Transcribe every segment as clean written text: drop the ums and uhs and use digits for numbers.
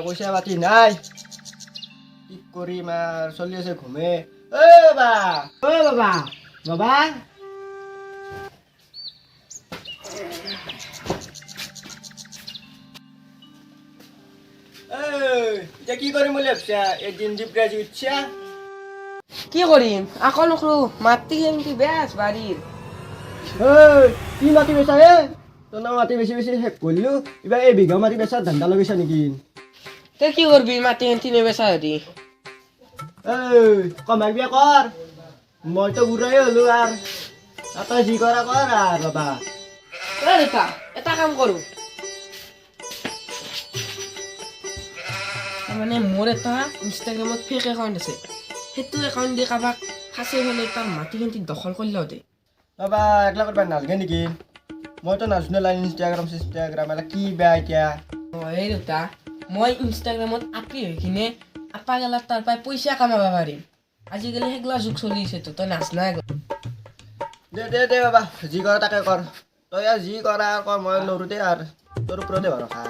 পইচা পাতি নাই কি কৰিম আৰু চলি আছে ঘুমে বাবা বাবা বাবা এতিয়া কি কৰিম বুলি ভাবছা এদিন জীবৰাজি উঠছা কি কৰিম আকৌ নকৰো মাটি কেনেকি বেছ বাৰীৰ কি মাটি বেচা তোৰ মাটি বেছি বেছি শেষ কৰিলো এইবাৰ এই বিঘা মাটি বেচা ধান্দা লগাইছা নেকি তই কি কৰবি মাটি কেনটি নেবেচা হেৰি কমাই বিয়া কৰ মইতো বুঢ়াই হলো আৰু তই যি কৰা কৰ আৰু বাবা দেউতা এটা কাম কৰো তাৰমানে মোৰ এটা ইনষ্টাগ্ৰামত ফেক একাউণ্ট আছে সেইটো একাউণ্ট দি কাৰোবাক ফাঁচি পেলাই তাৰ মাটি কেনটি দখল কৰি লওঁ দে বাবা একলা কৰিব নালাগে নেকি মইতো নাজানো ইনষ্টাগ্ৰাম এটা কি বেয়া এতিয়া এই দেউতা মই ইনষ্টাগ্ৰামত আপি হৈ কিনে আপা গেলাক তাৰ পৰাই পইচা কামাব পাৰিম আজিকালি সেইগিলা যুগ চলি আছে তই নাজনা দে দে দে বাবা যি কৰ তাকে কৰ তই আৰু যি কৰা কৰ মই নৰো দে আৰু তোৰ ওপৰতে ভৰসা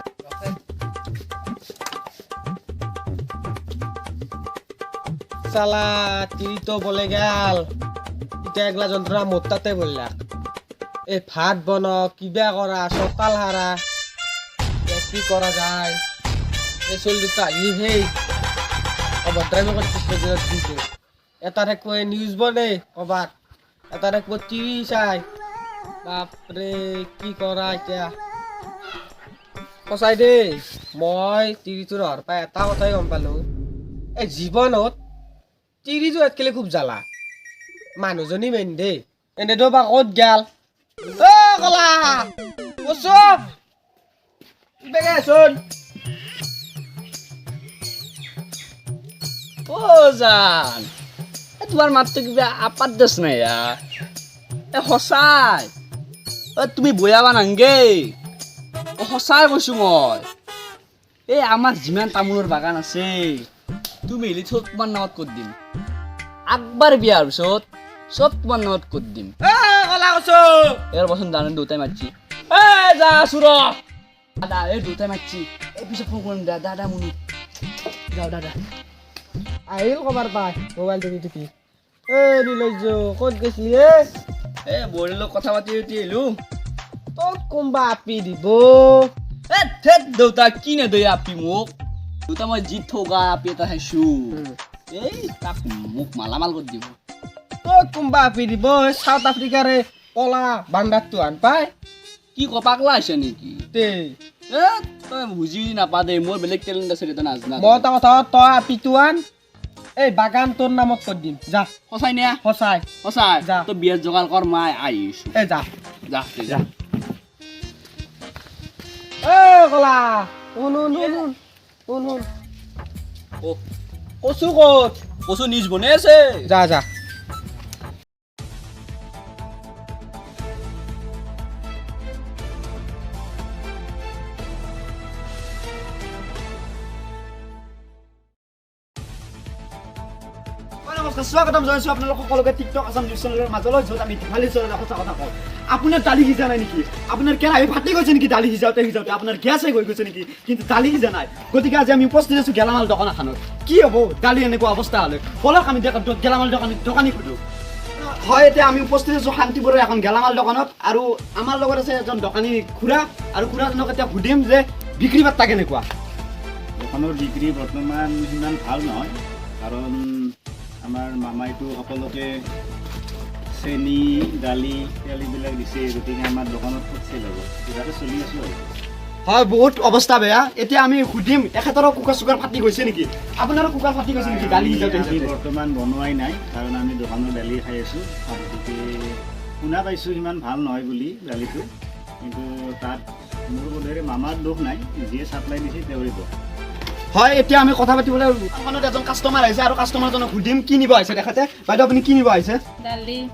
চালা তিৰিটো বলে গেল এতিয়া এগলা যন্ত্ৰণা মোৰ তাতে বললাক এই ভাত বন কিবা কৰা চতাল হাৰা কি কৰা যায় এই চল দুটা সেই অভদ্ৰামী কৰিছে এটা থাকিব নিউজ বনে ক'বাত এটা থাকিব টিভি চাই বাপৰে কি কৰা এতিয়া সঁচাই দেই মই টিভিটো নহৰ পাই এটা কথাই গম পালো এই জীৱনত টিভিটো আজিকালি খুব জ্বালা মানুহজনী মেইন দেই এনেতো বা ক'ত গেল কলা বেগাচোন জান তোমাৰ মাতটো কিবা আপাত দেছ নাই সঁচাই তুমি বয়াবা নাংগে সঁচাই কৈছো মই এই আমাৰ যিমান তামোলৰ বাগান আছে তুমি এলি চব তোমাৰ নামত কৰি দিম আগবাৰ বিয়াৰ পিছত চব তোমাৰ নামত কৰি দিম কলা কৈছো ইয়াৰ পাছত জানো দেউতাই মাতছি যা আছো ৰ দাদা এই দেউতাই মাতছি এই পিছত ফোন কৰিম দাদা মুনি যাওঁ দাদা আহিল কবাৰ পাই মোবাইল টিপি নিৰ্লজ্জ ক'ত গৈছিলি বৌৰ লগত কথা পাতি আহিলো তোক কোনবা আপি দিব দেউতা কি নেদে আপি মোক দেউতা মই যি ঠগা আপি এটা খাইছো এই তাক মোক মালামাল কৰি দিব তোক কোনবা আপি দিব চাউথ আফ্ৰিকাৰে কলা বান্দাৰটো আন পাই কি কপাকলা আছে নেকি তে তই বুজি নাপা দে মোৰ বেলেগ টেলেণ্ট আছে তই নাজানা মই এটা কথা তই আপিটো আন এই বাগান তোৰ নামত কৰি দিম যা সঁচাই নে সঁচাই সঁচাই যা। তই বিয়াত যোগাৰ কৰ মই আহিছো যা যা যা কলা শুন কচু ক'ত কচু নিজ বনাই আছে যা যা স্বাগতম জনাইছো আপোনালোক সকলোকে টিকটক আছাম নিউজ চেনেলৰ মাজলৈ য'ত আমি দিৱালী চৰৰ সঁচা কথা কওঁ আপোনাৰ দালি সিজা নাই নেকি আপোনাৰ কেৰাহী ফাটি গৈছে নেকি দালি সিজাওঁতে আপোনাৰ গেছ হৈ গৈছে নেকি কিন্তু দালি সিজা নাই গতিকে আজি আমি উপস্থিত আছো গেলামাল দোকান এখনত কি হ'ব দালি এনেকুৱা অৱস্থা হ'লে বলক আমি গেলামাল দোকানী সোধো হয় এতিয়া আমি উপস্থিত আছো শান্তিপুৰৰ এখন গেলামাল দোকানত আৰু আমাৰ লগত আছে এজন দোকানী খুৰা আৰু খুৰাজনক এতিয়া সুধিম যে বিক্ৰী বাৰ্তা কেনেকুৱা দোকানৰ বিক্ৰী বৰ্তমান সিমান ভাল নহয় কাৰণ আমাৰ মামাইটো সকলোকে চেনি দালি তেল এইবিলাক দিছে গতিকে আমাৰ দোকানত খুব চেল হ'ব কিবাকে চলি আছোঁ আৰু হয় বহুত অৱস্থা বেয়া এতিয়া আমি সুধিম এখেতৰো কুকাৰ চুকাৰ ফাটি গৈছে নেকি আপোনাৰো কুকাৰ ফাটি গৈছে নেকি দালি আমি বৰ্তমান বনোৱাই নাই কাৰণ আমি দোকানৰ দালি খাই আছোঁ গতিকে শুনা পাইছোঁ সিমান ভাল নহয় বুলি দালিটো কিন্তু তাত মোৰ বোধেৰে মামাৰ দোষ নাই যিয়ে ছাপ্লাই দিছে তেওঁৰে দোষ হয় এতিয়া আমি কথা পাতিবলৈ দোকানত এজন কাষ্টমাৰ আহিছে আৰু কাষ্টমাৰজনক সুধিম কি নিব আহিছে দেখাতে বাইদেউ আপুনি কি নিব আহিছে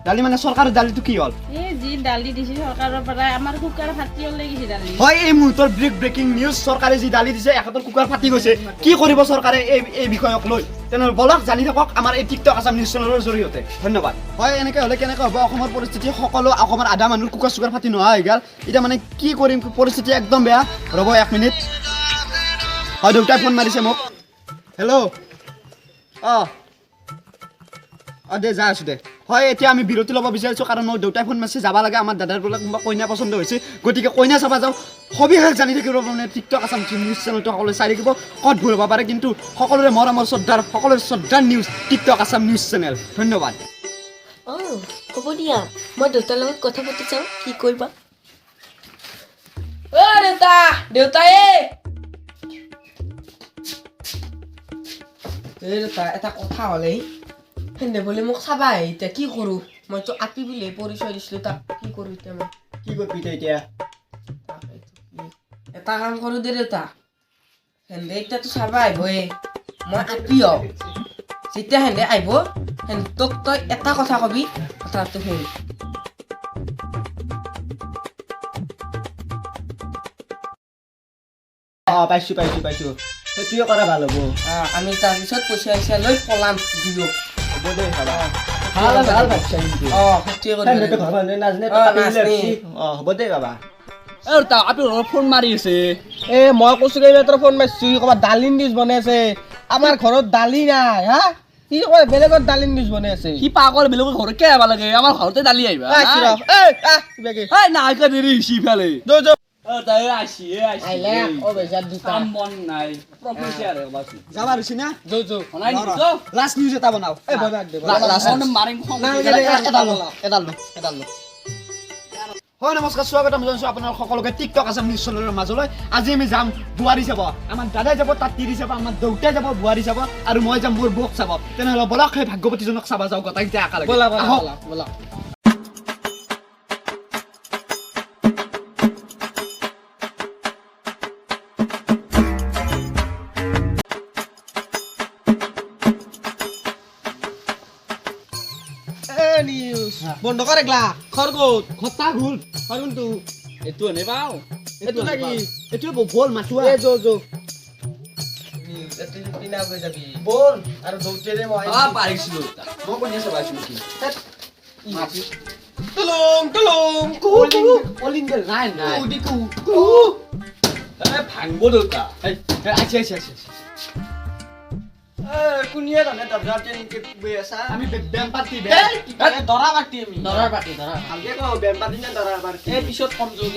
দালি মানে চৰকাৰৰ দালিটো কি হ'ল যি দালি দিছে চৰকাৰৰ পৰা আমাৰ কুকাৰ ফাটি ওলাই গৈছে দালি হয় এই মুহূৰ্তৰ ব্ৰেকিং নিউজ চৰকাৰে যি দালি দিছে এখেতৰ কুকাৰ ফাটি গৈছে কি কৰিব চৰকাৰে এই বিষয়ক লৈ তেনেহ'লে বলক জানি থাকক আমাৰ এই টিকটক আছাম নিউজ চেনেলৰ জৰিয়তে ধন্যবাদ হয় এনেকৈ হ'লে কেনেকৈ হ'ব অসমৰ পৰিস্থিতি সকলো অসমৰ আধা মানুহৰ কুকাৰ চুকাৰ ফাটি নোহোৱা হৈ গ'ল এতিয়া মানে কি কৰিম পৰিস্থিতি একদম বেয়া ৰ'ব 1 মিনিট হয় দেউতাই ফোন মাৰিছে মোক হেল্ল' দে যাই আছোঁ দে হয় এতিয়া আমি বিৰতি ল'ব বিচাৰিছোঁ কাৰণ মোৰ দেউতাই ফোন মাৰিছে যাব লাগে আমাৰ দাদাৰ বোলে কোনোবা কইনা পচন্দ হৈছে গতিকে কইনা চাব যাওঁ সবিশেষ জানি থাকিব মানে টিকটক আছাম নিউজ চেনেলটো সকলোৱে চাই থাকিব ক'ত ভুল হ'ব পাৰে কিন্তু সকলোৰে মৰমৰ সকলোৰে শ্ৰদ্ধাৰ news TikTok Assam news channel ধন্যবাদ হ'ব দিয়া মই দেউতাৰ লগত কথা পাতি চাওঁ কি কৰিবা অ দেউতা দেউতা দেউতা এটা কথা হ'লে সেন্দে বোলে মোক চাবা আহে এতিয়া কি কৰোঁ মইতো আপি বুলি পৰিচয় দিছিলোঁ তাক কি কৰোঁ এতিয়া মই কি কৰিবি তই এতিয়া এটা কাম কৰোঁ দে দেউতা সেন্দে এতিয়াতো চাবা আহিবয়ে মই আপি হওঁ যেতিয়া সেন্দে আহিব তোক তই এটা কথা কবি কথাটো শুনি পাইছোঁ সেইটোৱে কৰা ভাল হ'ব আমি তাৰপিছত পইচা লৈ পলাম দিলো হ'ব দে ভাল ভাবিছা কিন্তু সেইটোৱে ঘৰ মানুহে নাজানে হ'ব দে বাবা আৰু তাৰ আপি ফোন মাৰি আছে মই কৈছো এইমাত্ৰ ফোন মাৰিছো ক'ৰবাত ডালিম ডিছ বনাই আছে আমাৰ ঘৰত দালি নাই হা কি কয় বেলেগত ডালিম ডিছ বনাই আছে সি পাগল বেলেগৰ ঘৰত কিয় আহিব লাগে আমাৰ ঘৰতে দালি আহিবা নাই দেৰি হৈছে ইফালে তাই আহিছি আহিলে অ বেজাৰ দুটা কাম বন নাই প্ৰফেচাৰ বাচি যাবা হৈছে না নাই লাষ্ট নিউজ এটা বনাও মাৰিম এডাল হয় নমস্কাৰ স্বাগতম জনাইছোঁ আপোনাৰ সকলোকে টিকটক আছাম নিউজ চেনেলৰ মাজলৈ আজি আমি যাম বোৱাৰী চাব আমাৰ দাদাই যাব তাত তিৰি চাব আমাৰ দেউতাই যাব বোৱাৰী চাব আৰু মই যাম মোৰ বৌক চাব তেনেহ'লে বলক সেই ভাগ্যৱতীজনক চাব যাওঁ গোটেইকেইটা একেলগে বলা বন্ধ কৰে গ্লা খৰগোট ঘটা ঘূল খৰগুনটো এইটো এনে পাওঁ এইটো নাকি এইটো বল মাথোৱা পিনা গৈ যাবি বল আৰু দৌতেৰে মই পাৰিছিলো মই কৈ আছোঁ পাইছোঁ টলং অলিংগেল নাই ভাঙব দেউতা আছে কোনিয়ে জানে দৰজাতে নিকে বৈ আছা আমি বেম পাতি দৰা পাতি আমি দৰাৰ পাতি দৰা ভালকে কওঁ বেম পাতি নে দৰা পাতি এই পিছত কম যোগ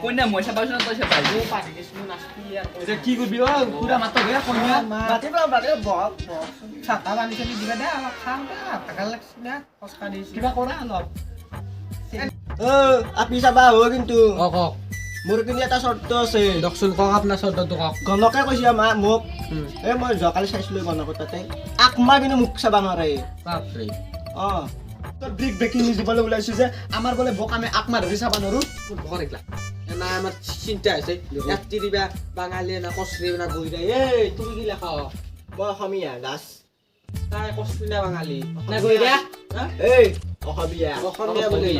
কইনা মই চাবাইছো তই চাবাইছো এতিয়া কি কৰিবি পুৰা মাত্ৰ গে কইনা কিবা কৰা অলপ আপি চাবা হ'ব কিন্তু কওক মোৰ কিন্তু এটা চৰ্ত আছে দকচোন কওক আপোনাৰ চৰ্তটো কওক গণকে কৈছে মোক মই যোৱাকালি চাইছিলো গণকৰ তাতে আকমা কিন্তু মোক চাবা নোৱাৰে বাপৰে বিগ ব্ৰেকিং নিউজ দিবলৈ ওলাইছো যে আমাৰ বোলে বক আমি আকমা ধৰি চাব নোৱাৰো না আমার চিন্তা আছে একটি দিবা বাঙালি না কসরি না গইরা এই তুমি কি লেখা মই অসমীয়া দাস তাই কসরি না বাঙালি না গইরা এই অসমীয়া বলে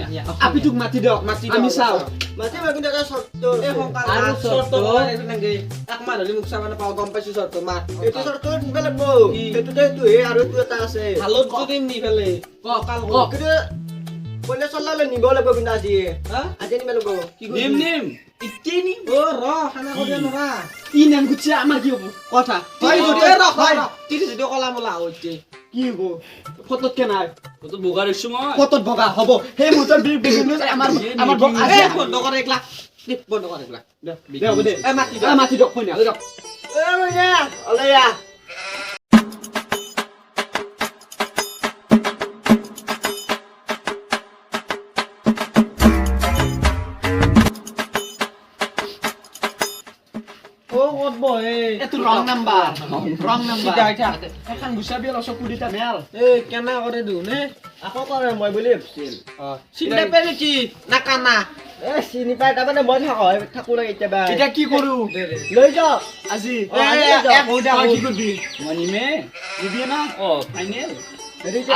আপি তোক মাতি দিয়ক আমি চাওঁ মাতি মই কিন্তু এটা শর্ত এই হকাল আর শর্ত এই নাকি একমা ধৰি মুখ চাবা না পাও গম পাইছো শৰ্ত মা এইটো শৰ্ত নিবে লাগবো এইটো এইটো হে আৰু এইটো এটা আছে হালত যদি নি ফেলে কাল কিন্তু কইলে চলালে নিব লাগবো কিন্তু আজি আজি নিব লাগবো কি নিম ইতি নিম ও ৰ খানা কৰিয়া নৰা ই নাম গুচি আমাৰ কি হ'ব কথা হয় যদি যদি কলা মলা হইছে কি হ'ব ফটোত কে নাই তো বুগাৰ ইছু মই ফটোত বগা হ'ব সেই মুহূৰ্তত বিগ ব্ৰেকিং নিউজ আমাৰ বক আজি বন্ধ কৰে একলা বন্ধ কৰে একলা দে হ'ব দে মাতি দিয়ক কইনা দিয়ক মইয়া অলেয়া এইটো ৰং নাম্বাৰ এখন গুচাবি অলপ চকু দুটা মেল এই কেনা কৰে দিওঁ নে আকৌ কৰে মই বুলি ভাবিছিল চিন্তা পেলে কি না কানা এ চিনি পাই তাৰমানে মই থাকো না কেতিয়াবা এতিয়া কি কৰো লৈ যাওক আজি আজি লৈ যাওক। তই কি কৰিবি মই নিমে দিবিয়ে না ফাইনেল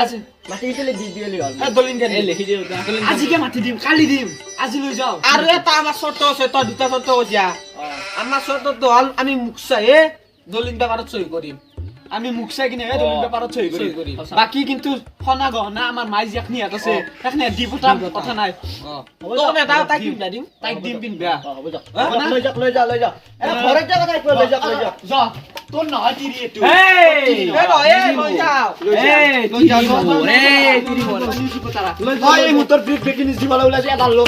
আজি মাটি কেলে দি দিলি হ'ল লিখি দিওঁ আজিকে মাতি দিম কালি দিম আজি লৈ যাও আৰু এটা আমাৰ চৰ্ত আছে তই দুটা চৰ্ত কৈছা আমাৰ চৰ্তটো হ'ল আমি মুখ চাই দলিন বেপাৰত চহী কৰিম আমি মুখ চাই কিনে দলিল পেপাৰত চহী চহী কৰিম কৰিম। বাকী কিন্তু সোণা গহনা আমাৰ মাই যিখিনি ইয়াত আছে সেইখিনি দি পঠাম কথা নাই তোক এটা তাইক দিম দিম তাইক দিম পিন্ধবা হ'ব যাওক লৈ যাওক লৈ যাওক ঘৰত যাব তাইক লৈ যাওক যা তোৰ নহয় তিৰি এইটো লৈ যাওক এই মুহূৰ্তত ব্ৰেক ব্ৰেকিং নিউজ দিবলৈ ওলাইছো এটা লোক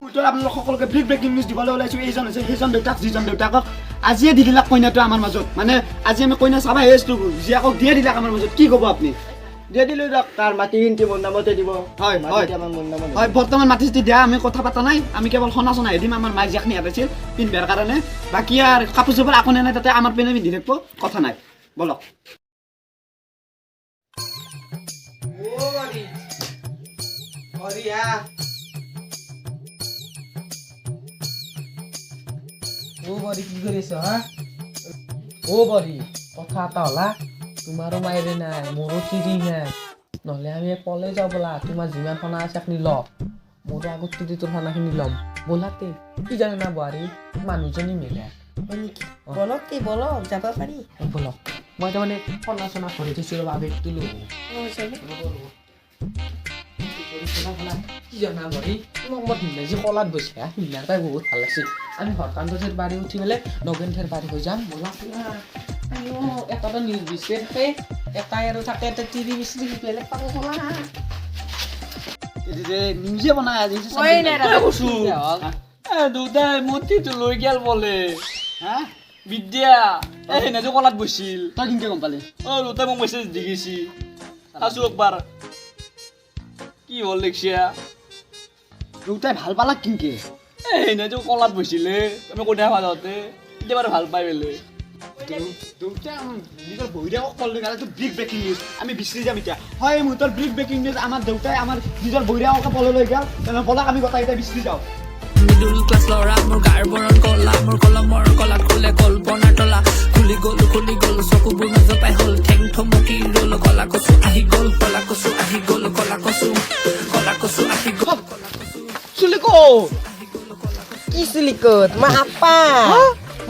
মুহূৰ্তত আপোনালোক সকলোকে ব্ৰেক ব্ৰেকিং নিউজ দিবলৈ ওলাইছো এইজন হৈছে সেইজন দেউতাক যিজন দেউতাকক আজিয়ে দি দিলাক কইনাটো আমাৰ মাজত মানে আজি আমি কইনা চাবা আহিছো জীয়াকক দিয়ে দিলাক আমাৰ মাজত কি ক'ব আপুনি দিয়ে দিলো দিয়ক তাৰ মাটি কিন্তি মোৰ নামতে দিব হয় হয় মাটি আমাৰ মোৰ নামত হয় বৰ্তমান মাটি চাটি দিয়া আমি কথা পতা নাই আমি কেৱল সোণা চোনাহে দিম আমাৰ মাই যিখিনি ইয়াত আছিল পিন্ধাৰ কাৰণে বাকী আৰু কাপোৰ চাপোৰ আকনে নাই তাতে আমাৰ পেনে পিন্ধি থাকিব কথা নাই বলক বৰি কি কৰি আছ হা বৰি কথা এটা হলা তোমাৰো মাইৰে নাই মোৰো তিৰি নাই নহ'লে আমি পলে যাওঁ ব'লা তোমাৰ যিমান সোণা আছে সেইখিনি ল মোৰো আগত তিৰি তোৰ সোণাখিনি ল'ম ব'লাতে কি জানে না বোৱাৰী মানুহজনী মিলে বলক যাব পাৰি ব'লক মই তাৰমানে সোণা চোনা ভৰি থৈছোঁ ৰ'বা বেগটো লৈ কি জানা বৰি তোমাক মই সিদিনা যি কলাত গৈছে সিদিনাৰ পৰাই বহুত ভাল লাগিছিল আমি হৰকান্দৰ বাৰী উঠি পেলাই নগেন্থেৰ বাৰী হৈ যাম ব'লা এটাতো নিউজ দিছে থাকে এটাই আৰু থাকে এটা তিৰি বিচৰি বেলেগ পাব ব'লা নিউজে বনাই আজি কৈছো। দুটাই মূৰ্তিটো লৈ গেল বোলে হা বিদ্যা এই সেইদিনা কলাত গৈছিল তই কেনেকে গম পালি দুটাই মোক মেছেজ দি গৈছি আছো একবাৰ কি হ'ল দেখিছা দেউতাই ভাল পালাক কেনেকে এই সেইদিনা কলাত গৈছিলে আমি কৈ দেখা যাওঁতে এতিয়া বাৰু ভাল পাই বোলে দেউতাই নিজৰ বহিৰাকক কল লৈ গ'লে বিগ ব্ৰেকিং নিউজ আমি বিচাৰি যাম এতিয়া হয় এই মুহূৰ্তত বিগ ব্ৰেকিং নিউজ আমাৰ দেউতাই আমাৰ নিজৰ বহিৰাককে পললৈ লৈ গ'ল তেনেহ'লে ব'লক আমি গোটেইকেইটাই বিচাৰি যাওঁ মিডল ক্লাছ ল'ৰা মোৰ গাৰ বৰণ কলা মোৰ কলমৰ কলাত ক'লে কল্পনাৰ তলা খুলি গ'ল চকুবোৰ নজপাই হ'ল ঠেং থমকি ৰ'ল কলা কচু আহি গ'ল কলা কচু আহি গ'ল কলা কচু আহি গ'ল কি চুলিকত মই আপা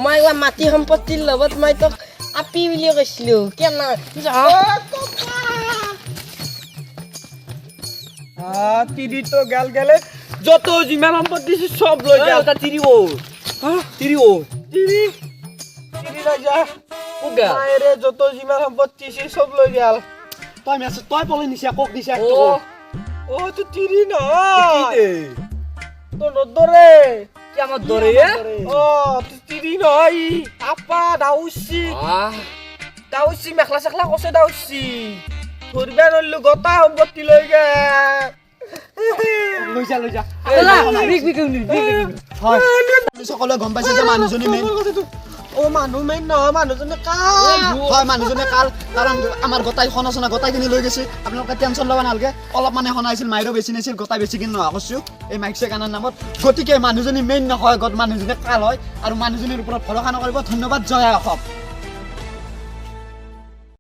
মই মাটি সম্পত্তিৰ লগত মই তোক আপি বুলি কৈছিলো কেনে তিৰিটো গাল গেলে যত যিমান সম্পত্তি আছে চব লৈ গেল তিৰি লৈ যা মায়েৰে যত যিমান সম্পত্তি আছে চব লৈ গেল তই পলাই নিছা কক দিছা তো তিৰি নহয় তোৰ নদৰে আমাৰ ধৰে তো তিৰি নহয় আপা দাউচি মেখলা চেখলা কছে দাউচি ধৰিবা নৰিলো গোটা সম্পত্তি লৈ গেল লৈ যা হয় সকলোৱে গম পাইছে যে মানুহজনী মেইন মানুহ মেইন নহয় মানুহজনে হয় মানুহজনে কাল কাৰণ আমাৰ গোটাই সোণা চোনা গোটাইখিনি লৈ গৈছে আপোনালোকে টেনশ্যন ল'ব নালাগে অলপ মানে সোণা আছিল মাইৰো বেছি নাছিল গোটাই বেছিখিনি নোহোৱা কৈছোঁ এই মাইক চেকানৰ নামত গতিকে মানুহজনী মেইন নহয় মানুহজনী কাল হয় আৰু মানুহজনীৰ ওপৰত ভৰসা নকৰিব ধন্যবাদ জয় অসম